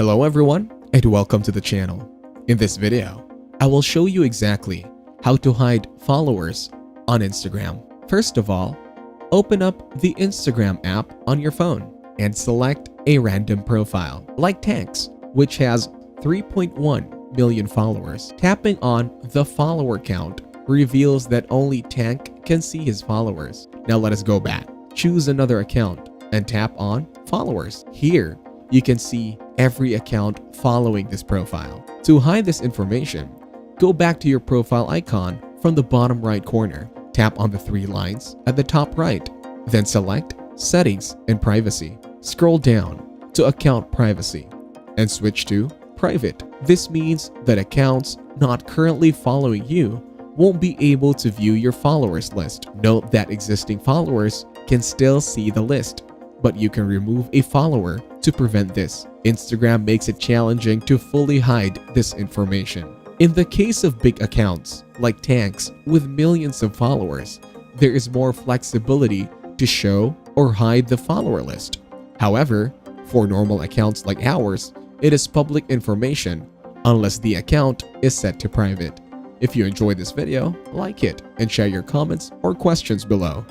Hello everyone and welcome to the channel. In this video, I will show you exactly how to hide followers on Instagram. First of all, open up the Instagram app on your phone and select a random profile like Tank's, which has 3.1 million followers. Tapping on the follower count reveals that only Tank can see his followers. Now let us go back. Choose another account and tap on followers. Here, you can see every account following this profile. To hide this information, go back to your profile icon from the bottom right corner. Tap on the three lines at the top right, then select Settings and Privacy. Scroll down to Account Privacy and switch to Private. This means that accounts not currently following you won't be able to view your followers list. Note that existing followers can still see the list, but you can remove a follower to prevent this. Instagram makes it challenging to fully hide this information. In the case of big accounts like Tank's with millions of followers, there is more flexibility to show or hide the follower list. However, for normal accounts like ours, it is public information unless the account is set to private. If you enjoyed this video, like it and share your comments or questions below.